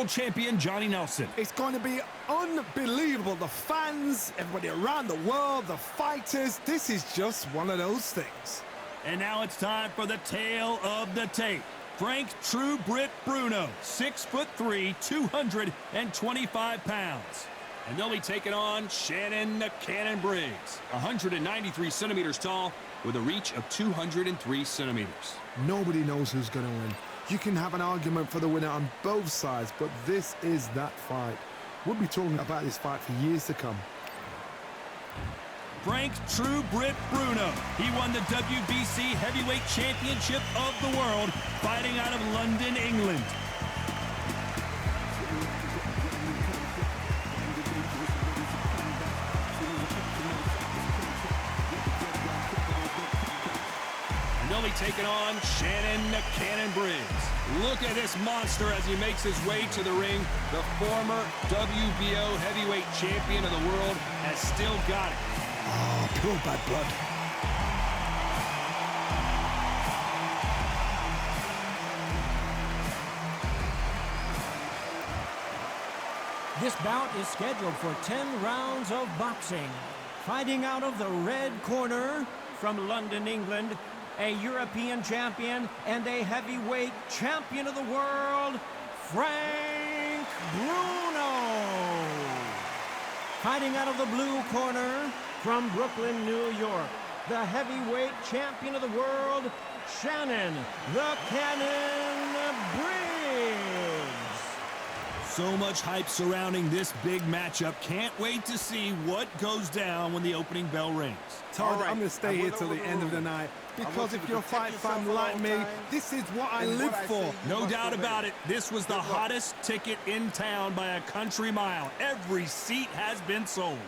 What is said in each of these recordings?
world champion Johnny Nelson. It's going to be unbelievable. The fans, everybody around the world, the fighters. This is just one of those things. And now it's time for the tale of the tape. Frank True Brit Bruno, 6'3", 225 pounds. And they'll be taking on Shannon the Cannon Briggs, 193 centimeters tall with a reach of 203 centimeters. Nobody knows who's going to win. You can have an argument for the winner on both sides, but this is that fight. We'll be talking about this fight for years to come. Frank True Brit Bruno. He won the WBC Heavyweight Championship of the world, fighting out of London, England. They'll be taking on Shannon the Cannon Briggs. Look at this monster as he makes his way to the ring. The former WBO heavyweight champion of the world has still got it. Oh, pure bad blood. This bout is scheduled for 10 rounds of boxing. Fighting out of the red corner from London, England, a European champion and a heavyweight champion of the world, Frank Bruno. Fighting out of the blue corner from Brooklyn, New York, the heavyweight champion of the world, Shannon the Cannon Briggs. So much hype surrounding this big matchup. Can't wait to see what goes down when the opening bell rings. Todd, I'm going to stay here till the end of the night, because if you're a fight fan like me, this is what I live for. No doubt about it. This was the hottest ticket in town by a country mile. Every seat has been sold.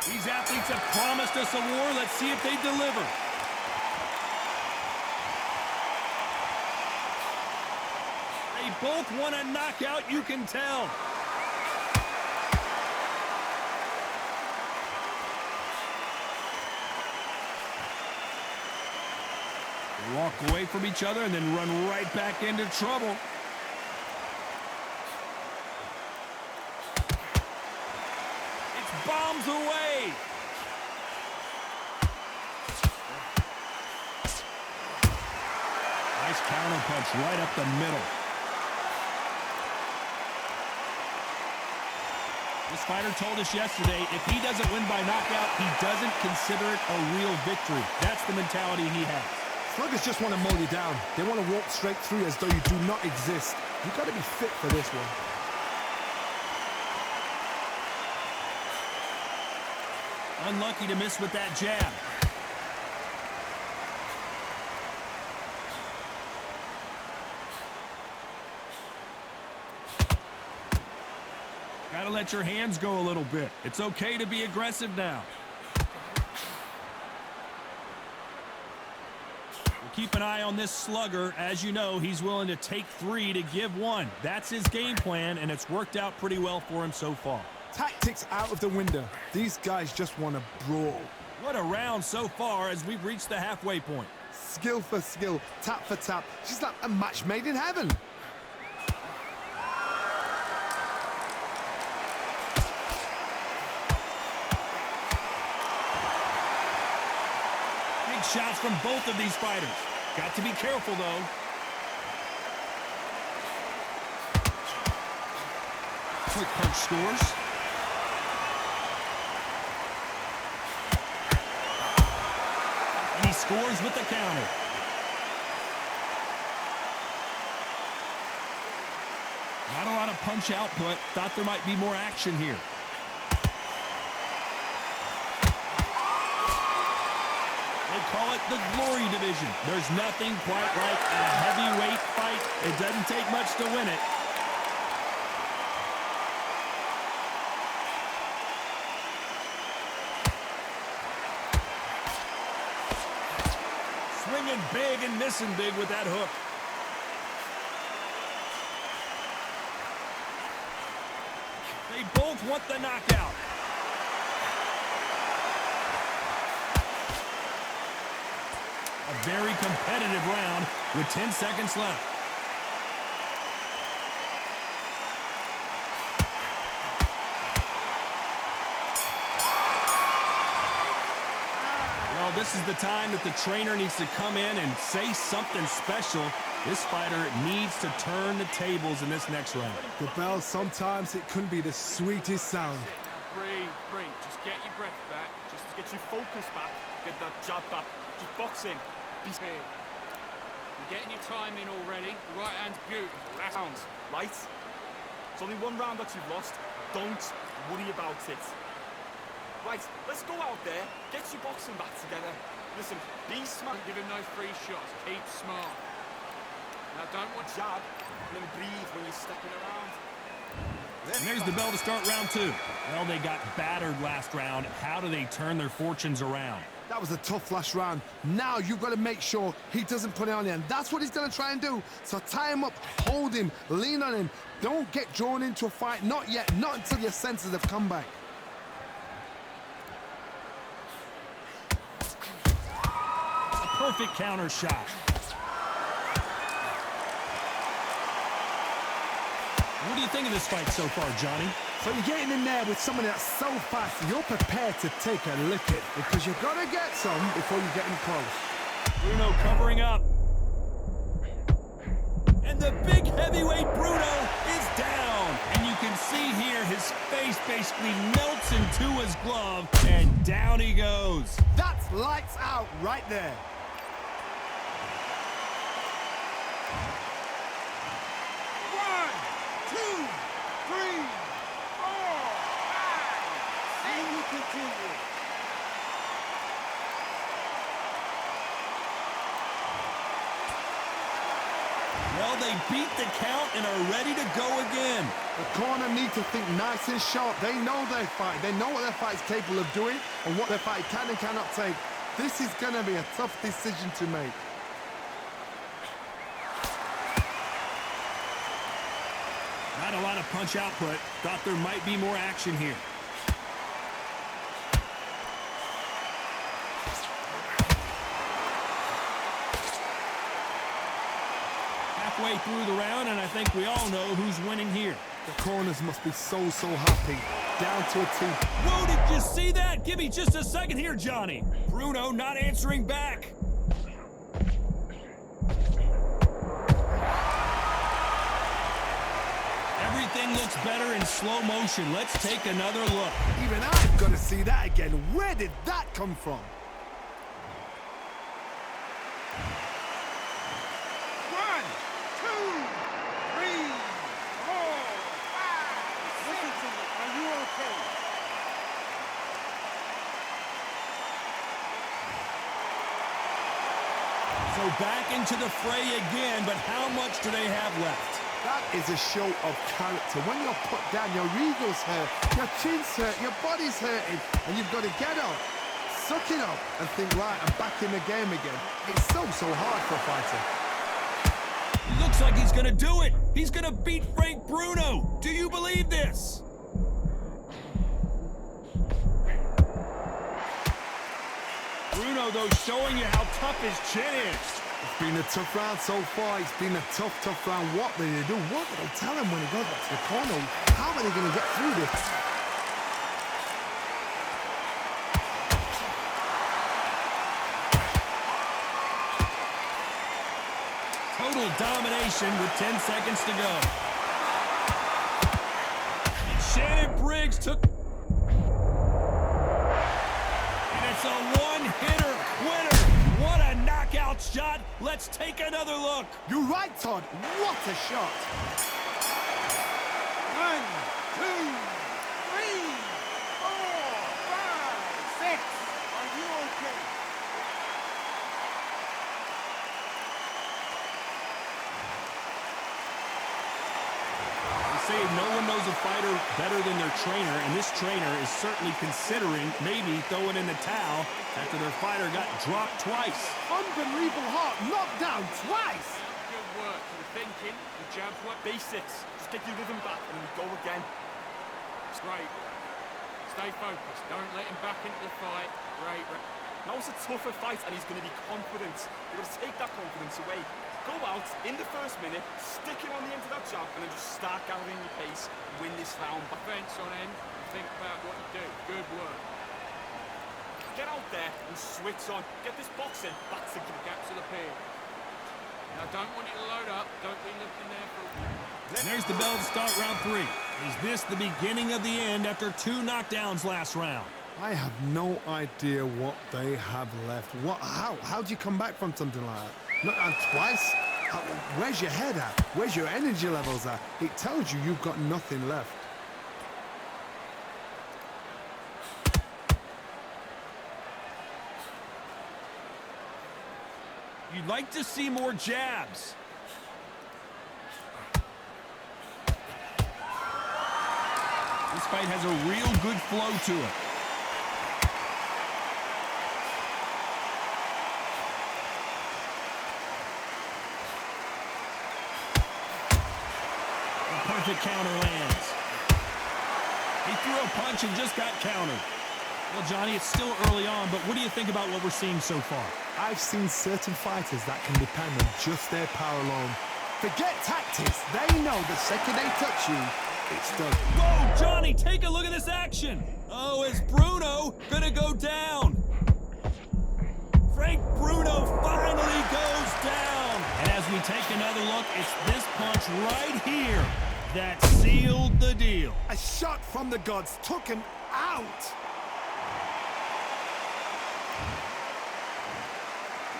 These athletes have promised us a war. Let's see if they deliver. They both want a knockout, you can tell. They walk away from each other and then run right back into trouble. It's bombs away. Nice counter punch right up the middle. This fighter told us yesterday, if he doesn't win by knockout, he doesn't consider it a real victory. That's the mentality he has. Sluggers just want to mow you down. They want to walk straight through as though you do not exist. You've got to be fit for this one. Unlucky to miss with that jab. Gotta let your hands go a little bit. It's okay to be aggressive now. We'll keep an eye on this slugger. As you know, he's willing to take 3 to give 1. That's his game plan, and it's worked out pretty well for him so far. Tactics out of the window. These guys just want to brawl. What a round so far as we've reached the halfway point. Skill for skill, tap for tap. She's like a match made in heaven. Big shots from both of these fighters. Got to be careful, though. Quick punch scores. And he scores with the counter. Not a lot of punch output. Thought there might be more action here. They call it the glory division. There's nothing quite like a heavyweight fight. It doesn't take much to win it. Swinging big and missing big with that hook. They both want the knockout. A very competitive round with 10 seconds left. Well, this is the time that the trainer needs to come in and say something special. This fighter needs to turn the tables in this next round. The bell, sometimes it can be the sweetest sound. Breathe. Just get your breath back. Just get your focus back. Get that jab back. Just boxing. Be big. You're getting your time in already. The right hand's beautiful. Rounds. Right? It's only one round that you've lost. Don't worry about it. Right, let's go out there, get your boxing back together. Listen, be smart. Give him those free shots. Keep smart. Now don't watch jab and then breathe when you're stepping around. And there's the bell to start round two. Well, they got battered last round. How do they turn their fortunes around? That was a tough last round. Now you've got to make sure he doesn't put it on you, and that's what he's going to try and do. So tie him up, hold him, lean on him. Don't get drawn into a fight. Not yet. Not until your senses have come back. Perfect counter shot. What do you think of this fight so far, Johnny? So you're getting in there with someone that's so fast, you're prepared to take a licking because you've got to get some before you get in close. Bruno covering up. And the big heavyweight Bruno is down. And you can see here his face basically melts into his glove, and down he goes. That's lights out right there. Well, they beat the count and are ready to go again. The corner need to think nice and sharp. They know their fight. They know what their fight is capable of doing and what their fight can and cannot take. This is going to be a tough decision to make. Not a lot of punch output. Thought there might be more action here. Halfway through the round, and I think we all know who's winning here. The corners must be so happy. Down to a T. Whoa, did you see that? Give me just a second here, Johnny. Bruno not answering back. Everything looks better in slow motion. Let's take another look. Even I've got to see that again. Where did that come from? So back into the fray again, but how much do they have left? That is a show of character. When you're put down, your ego's hurt, your chin's hurt, your body's hurting, and you've got to get up, suck it up, and think, right, I'm back in the game again. It's so hard for a fighter. Looks like he's gonna do it. He's gonna beat Frank Bruno. Do you believe this? Bruno, though, showing you how tough his chin is. It's been a tough round so far. It's been a tough round. What do they do? What do they tell him when he goes back to the corner? How are they going to get through this? Total domination with 10 seconds to go. Shannon Briggs took... And it's a one-hitter winner. What a knockout shot. Let's take another look. You're right, Todd. What a shot. 1, 2, 3, 4, 5, 6. Are you okay? They say no one knows a fighter better than their trainer, and this trainer is certainly considering maybe throwing in the towel after their fighter got dropped twice. Unbelievable heart. Knocked down twice. Good work. You're thinking. The jabs work. Basics. Just get your rhythm back and then we go again. It's great. Stay focused. Don't let him back into the fight. Great. Now it's a tougher fight, and he's going to be confident. You've got to take that confidence away. Go out in the first minute, stick him on the end of that jab, and then just start gathering your pace, win this round. Defense on end, think about what you do. Good work. Get out there and switch on. Get this boxing back to The gaps of the pin. Now, don't want you to load up. Don't be looking there for... And there's the bell to start round 3. Is this the beginning of the end after 2 knockdowns last round? I have no idea what they have left. How do you come back from something like that? And twice? Where's your head at? Where's your energy levels at? It tells you you've got nothing left. You'd like to see more jabs. This fight has a real good flow to it. A perfect counter lands. He threw a punch and just got countered. Well, Johnny, it's still early on, but what do you think about what we're seeing so far? I've seen certain fighters that can depend on just their power alone. Forget tactics. They know the second they touch you, it's done. Whoa, Johnny, take a look at this action. Oh, is Bruno gonna go down? Frank Bruno finally goes down. And as we take another look, it's this punch right here that sealed the deal. A shot from the gods took him out.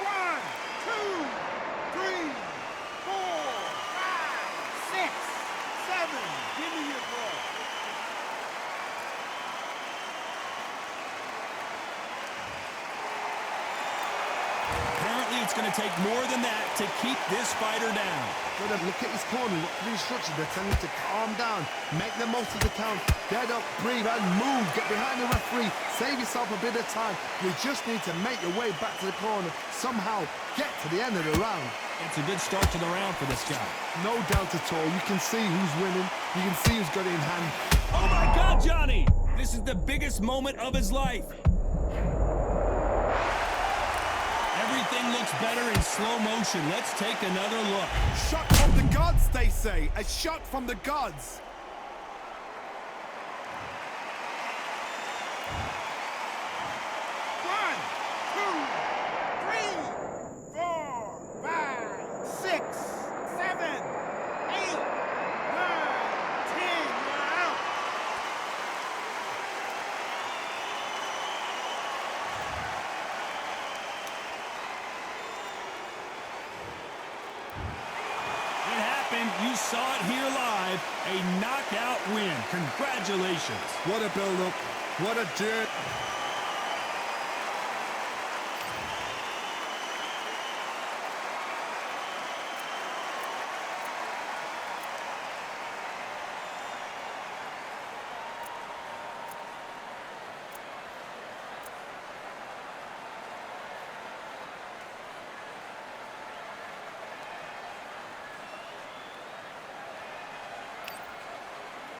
1, 2, 3, 4, 5, 6, 7. Give me your breath. Apparently, it's going to take more than that to keep this fighter down. Gotta look at his corner, look for the instructions. They're telling him to calm down, make the most of the count, get up, breathe, and move. Get behind the referee, save yourself a bit of time. You just need to make your way back to the corner, somehow get to the end of the round. It's a good start to the round for this guy. No doubt at all. You can see who's winning. You can see who's got it in hand. Oh my God, Johnny! This is the biggest moment of his life. Everything looks better in slow motion. Let's take another look. Shot from the gods, they say. A shot from the gods. One, 2, 3, 4, 5, 6, 7, 8, 9, 10. You're out. It happened. You saw it here live. A knockout win. Congratulations. What a build-up. What a journey.